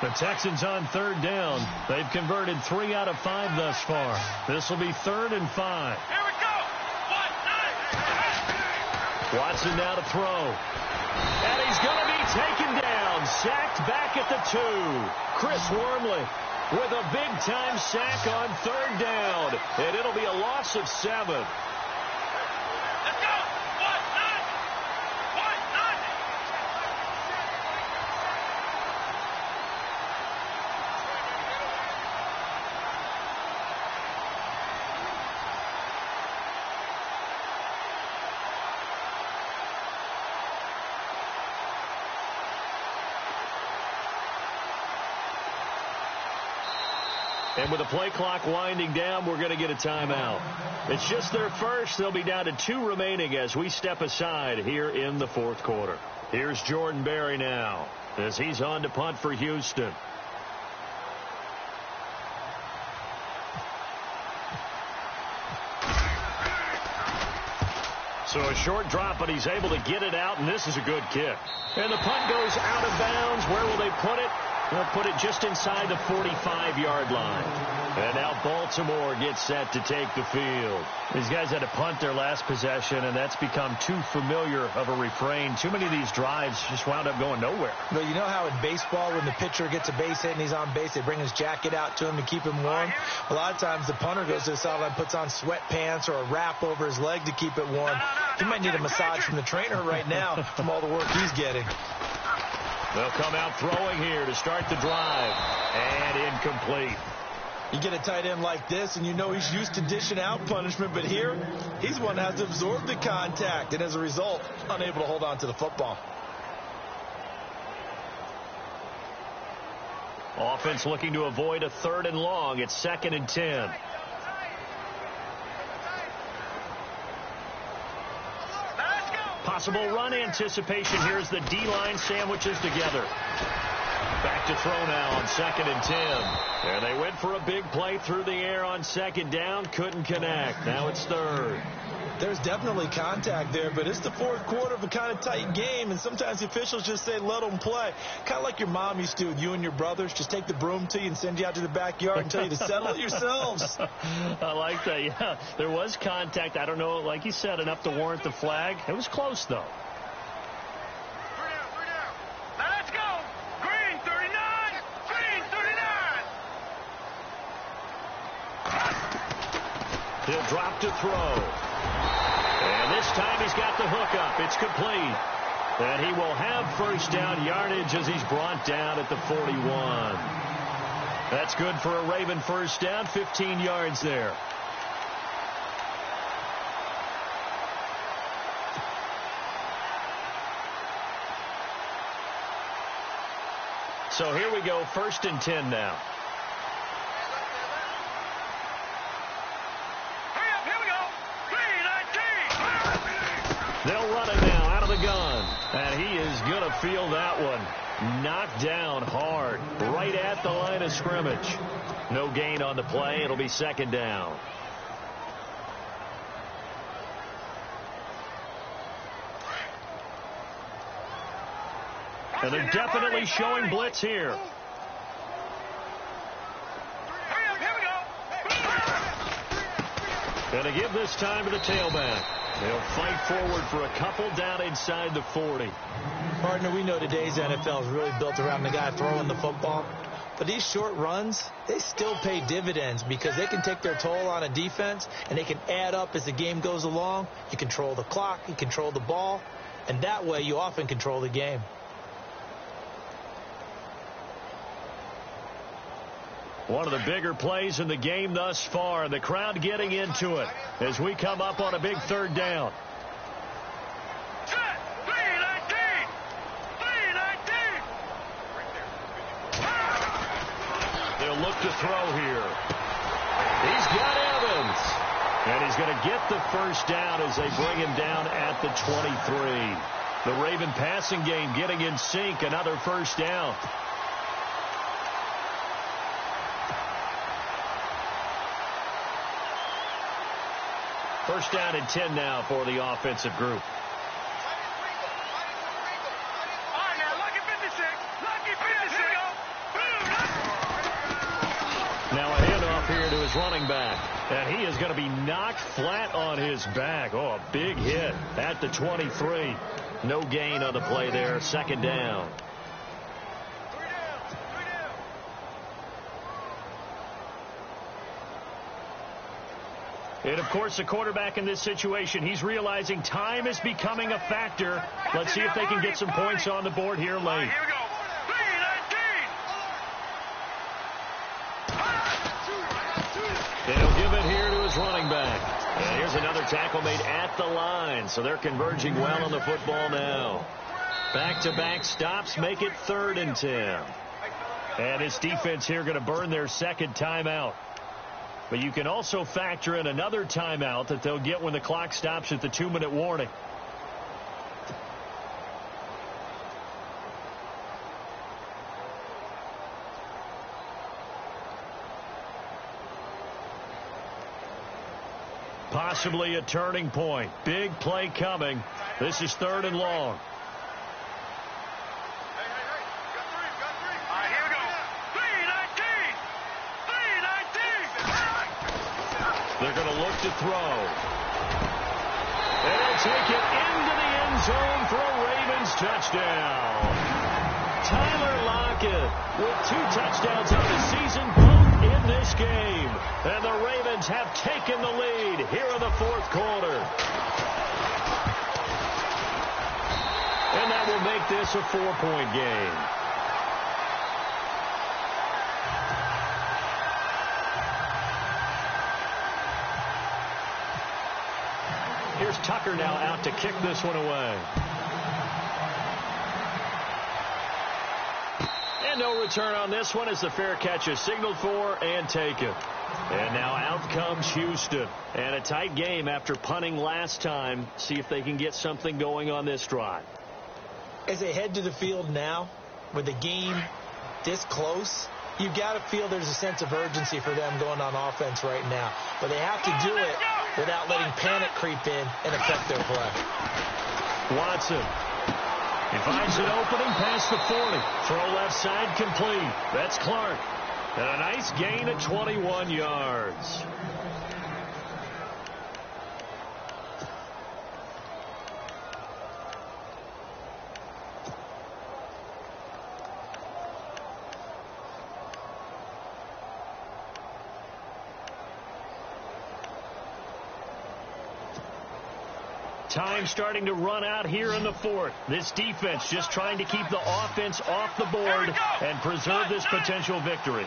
The Texans on 3rd down. They've converted 3 out of 5 thus far. This will be 3rd and 5. Here we go. Watson now to throw. And he's going to be taken down. Sacked back at the 2. Chris Wormley with a big-time sack on 3rd down. And it'll be a loss of 7. Let's go. And with the play clock winding down, we're going to get a timeout. It's just their first. They'll be down to 2 remaining as we step aside here in the 4th quarter. Here's Jordan Berry now as he's on to punt for Houston. So a short drop, but he's able to get it out, and this is a good kick. And the punt goes out of bounds. Where will they put it? They'll put it just inside the 45-yard line. And now Baltimore gets set to take the field. These guys had to punt their last possession, and that's become too familiar of a refrain. Too many of these drives just wound up going nowhere. Well, you know how in baseball when the pitcher gets a base hit and he's on base, they bring his jacket out to him to keep him warm? A lot of times the punter goes to the sideline, puts on sweatpants or a wrap over his leg to keep it warm. He might need a massage from the trainer right now from all the work he's getting. They'll come out throwing here to start the drive. And incomplete. You get a tight end like this, and you know he's used to dishing out punishment, but here, he's one that has to absorb the contact, and as a result, unable to hold on to the football. Offense looking to avoid a 3rd and long. It's 2nd and 10. Possible run anticipation here as the D-line sandwiches together. Back to throw now on 2nd and 10. And they went for a big play through the air on 2nd down. Couldn't connect. Now it's 3rd. There's definitely contact there, but it's the 4th quarter of a kind of tight game, and sometimes the officials just say let them play. Kind of like your mom used to with you and your brothers. Just take the broom to you and send you out to the backyard and tell you to settle it yourselves. I like that, yeah. There was contact. I don't know, like you said, enough to warrant the flag. It was close, though. He'll drop to throw. And this time he's got the hook up. It's complete. And he will have first down yardage as he's brought down at the 41. That's good for a Raven first down, 15 yards there. So here we go, 1st and 10 now. Here we go. 3-19. They'll run it now out of the gun. And he is going to field that one. Knocked down hard, right at the line of scrimmage. No gain on the play. It'll be 2nd down. And they're definitely showing blitz here. Here we go. And to give this time to the tailback. They'll fight forward for a couple down inside the 40. Partner, we know today's NFL is really built around the guy throwing the football. But these short runs, they still pay dividends because they can take their toll on a defense and they can add up as the game goes along. You control the clock, you control the ball, and that way you often control the game. One of the bigger plays in the game thus far. The crowd getting into it as we come up on a big 3rd down. Set. 3-19. 3-19. They'll look to throw here. He's got Evans. And he's going to get the first down as they bring him down at the 23. The Raven passing game getting in sync. Another first down. First down and 10 now for the offensive group. All right, now, lucky 56. Lucky 56. Now a handoff here to his running back. And he is going to be knocked flat on his back. Oh, a big hit at the 23. No gain on the play there. 2nd down. And, of course, the quarterback in this situation, he's realizing time is becoming a factor. Let's see if they can get some points on the board here late. Here we go. 3-19. They'll give it here to his running back. And here's another tackle made at the line. So they're converging well on the football now. Back-to-back stops make it 3rd and 10. And this defense here going to burn their 2nd timeout. But you can also factor in another timeout that they'll get when the clock stops at the 2-minute warning. Possibly a turning point. Big play coming. This is 3rd and long. They're going to look to throw. And they'll take it into the end zone for a Ravens touchdown. Tyler Lockett with 2 touchdowns on the season, both in this game. And the Ravens have taken the lead here in the 4th quarter. And that will make this a 4-point game. Here's Tucker now out to kick this one away. And no return on this one as the fair catch is signaled for and taken. And now out comes Houston. And a tight game after punting last time. See if they can get something going on this drive. As they head to the field now, with the game this close, you've got to feel there's a sense of urgency for them going on offense right now. But they have to do it without letting panic creep in and affect their play. Watson. He finds an opening past the 40. Throw left side complete. That's Clark. And a nice gain of 21 yards. Time starting to run out here in the fourth. This defense just trying to keep the offense off the board and preserve this potential victory.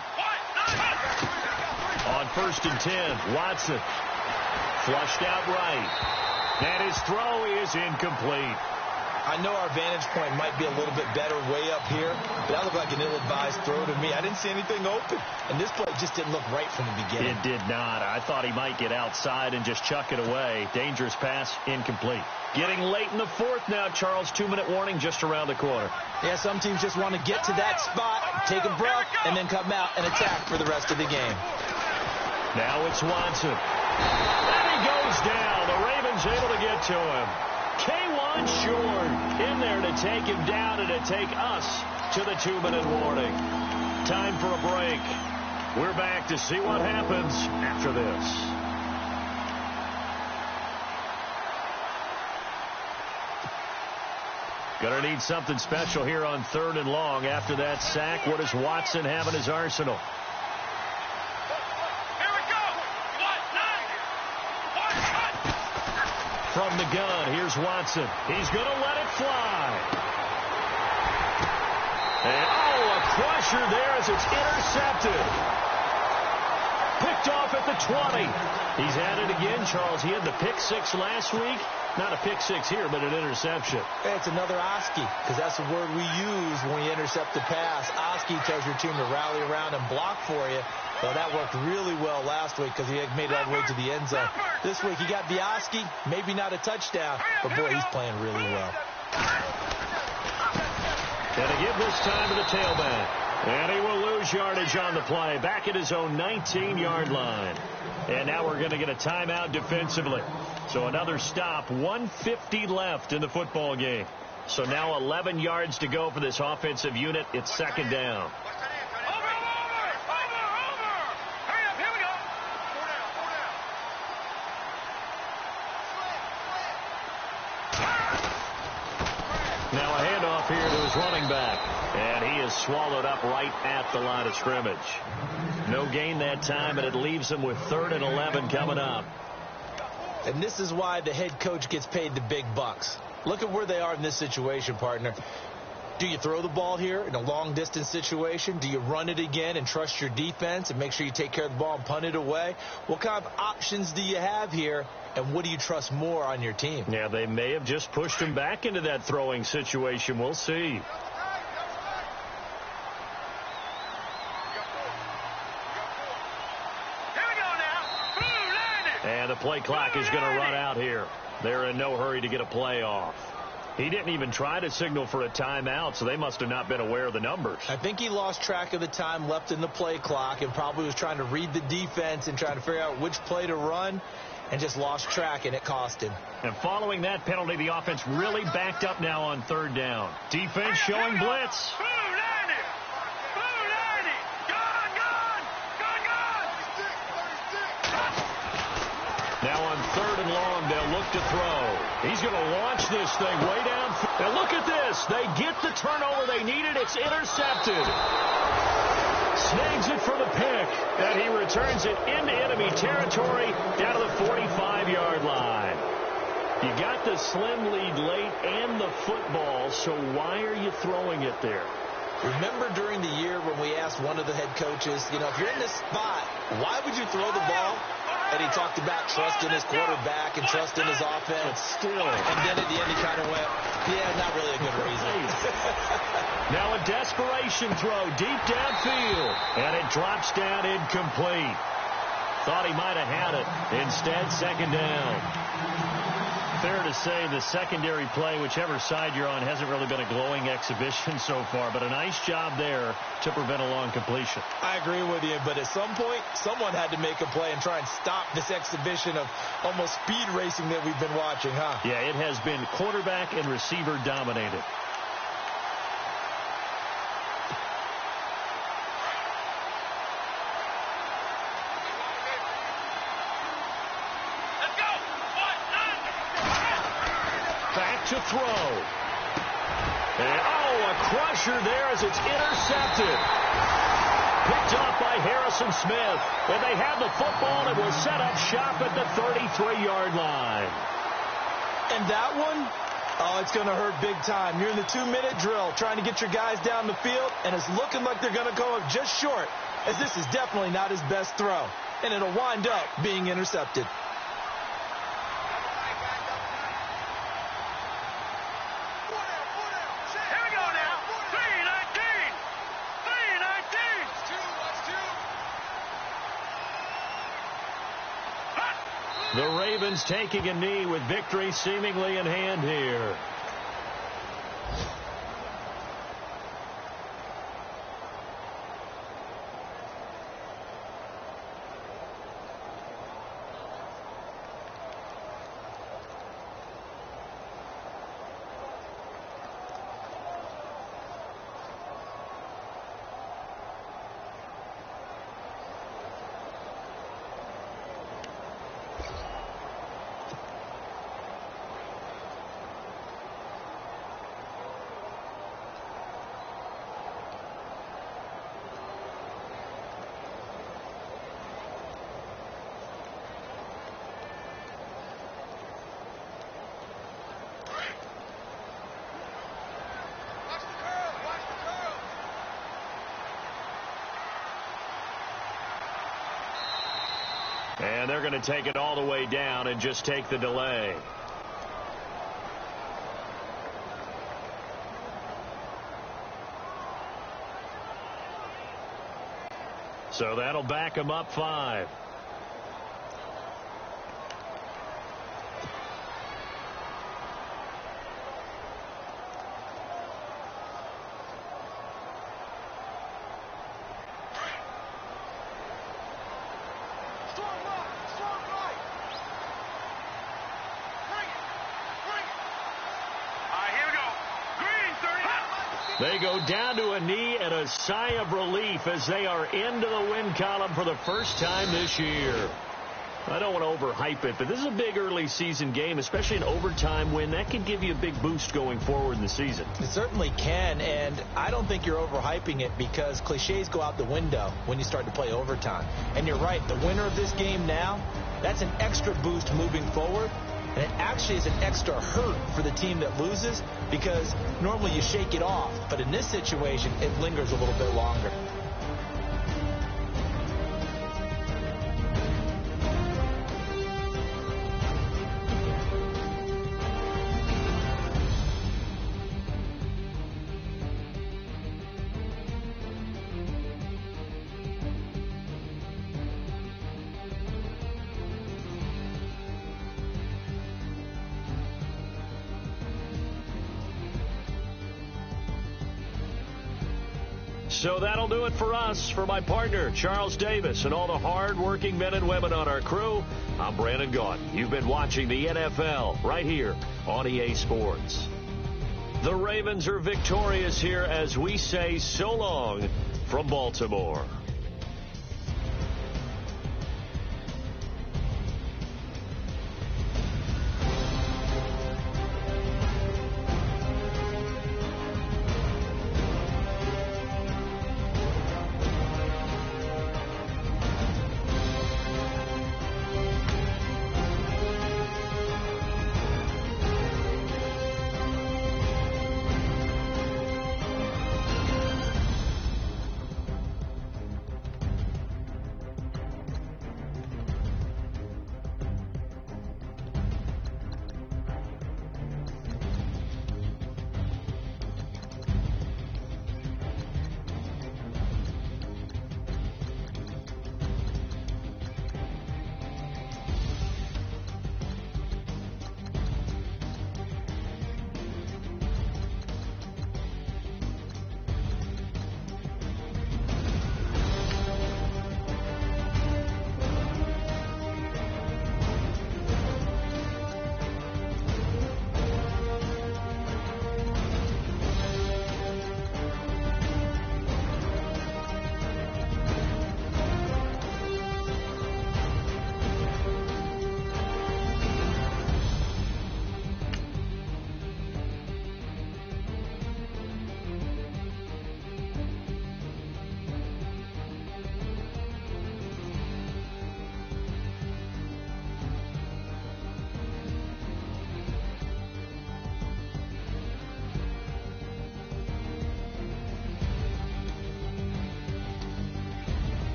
On 1st and 10, Watson flushed out right. And his throw is incomplete. I know our vantage point might be a little bit better way up here, but that looked like an ill-advised throw to me. I didn't see anything open, and this play just didn't look right from the beginning. It did not. I thought he might get outside and just chuck it away. Dangerous pass, incomplete. Getting late in the fourth now, Charles. 2-minute warning just around the corner. Yeah, some teams just want to get to that spot, take a breath, and then come out and attack for the rest of the game. Now it's Watson. And he goes down. The Ravens able to get to him. K1 Short in there to take him down and to take us to the 2-minute warning. Time for a break. We're back to see what happens after this. Going to need something special here on 3rd and long. After that sack, what does Watson have in his arsenal? From the gun, here's Watson. He's going to let it fly. And, a crusher there as it's intercepted. Picked off at the 20. He's at it again, Charles. He had the pick 6 last week. Not a pick 6 here, but an interception. Hey, it's another Oski, because that's the word we use when we intercept the pass. Oski tells your team to rally around and block for you. Well, that worked really well last week because he had made it all the way to the end zone. This week he got the Oski, maybe not a touchdown, but boy, he's playing really well. Gonna give this time to the tailback. And he will lose yardage on the play. Back at his own 19-yard line. And now we're going to get a timeout defensively. So another stop. 1:50 left in the football game. So now 11 yards to go for this offensive unit. It's 2nd down. Now a handoff here to his running back. And he is swallowed up right at the line of scrimmage. No gain that time, and it leaves him with 3rd and 11 coming up. And this is why the head coach gets paid the big bucks. Look at where they are in this situation, partner. Do you throw the ball here in a long-distance situation? Do you run it again and trust your defense and make sure you take care of the ball and punt it away? What kind of options do you have here, and what do you trust more on your team? Yeah, they may have just pushed him back into that throwing situation. We'll see. And the play clock is going to run out here. They're in no hurry to get a play off. He didn't even try to signal for a timeout, so they must have not been aware of the numbers. I think he lost track of the time left in the play clock and probably was trying to read the defense and trying to figure out which play to run and just lost track, and it cost him. And following that penalty, the offense really backed up now on 3rd down. Defense showing blitz. Now on 3rd and long, they'll look to throw. He's going to launch this thing way down. And look at this. They get the turnover they needed. It's intercepted. Snags it for the pick. And he returns it into enemy territory down to the 45-yard line. You got the slim lead late and the football, so why are you throwing it there? Remember during the year when we asked one of the head coaches, if you're in this spot, why would you throw the ball? And he talked about trusting his quarterback and trusting his offense. But still. And then at the end he kind of went, yeah, not really a good reason. Now a desperation throw deep downfield. And it drops down incomplete. Thought he might have had it. Instead, 2nd down. Fair to say the secondary play, whichever side you're on, hasn't really been a glowing exhibition so far, but a nice job there to prevent a long completion. I agree with you, but at some point, someone had to make a play and try and stop this exhibition of almost speed racing that we've been watching, huh? Yeah, it has been quarterback and receiver dominated. To throw. And, a crusher there as it's intercepted. Picked up by Harrison Smith. And they have the football and will set up shop at the 33-yard line. And that one, oh, it's going to hurt big time. You're in the 2-minute drill trying to get your guys down the field, and it's looking like they're going to go up just short, as this is definitely not his best throw, and it'll wind up being intercepted. Here we go now. 3-19. 3-19. The Ravens taking a knee with victory seemingly in hand here. And they're going to take it all the way down and just take the delay. So that'll back them up 5. They go down to a knee and a sigh of relief as they are into the win column for the first time this year. I don't want to overhype it, but this is a big early season game, especially an overtime win. That can give you a big boost going forward in the season. It certainly can, and I don't think you're overhyping it because cliches go out the window when you start to play overtime. And you're right, the winner of this game now, that's an extra boost moving forward. And it actually is an extra hurt for the team that loses because normally you shake it off. But in this situation, it lingers a little bit longer. So that'll do it for us. For my partner, Charles Davis, and all the hard-working men and women on our crew, I'm Brandon Gaughan. You've been watching the NFL right here on EA Sports. The Ravens are victorious here as we say so long from Baltimore.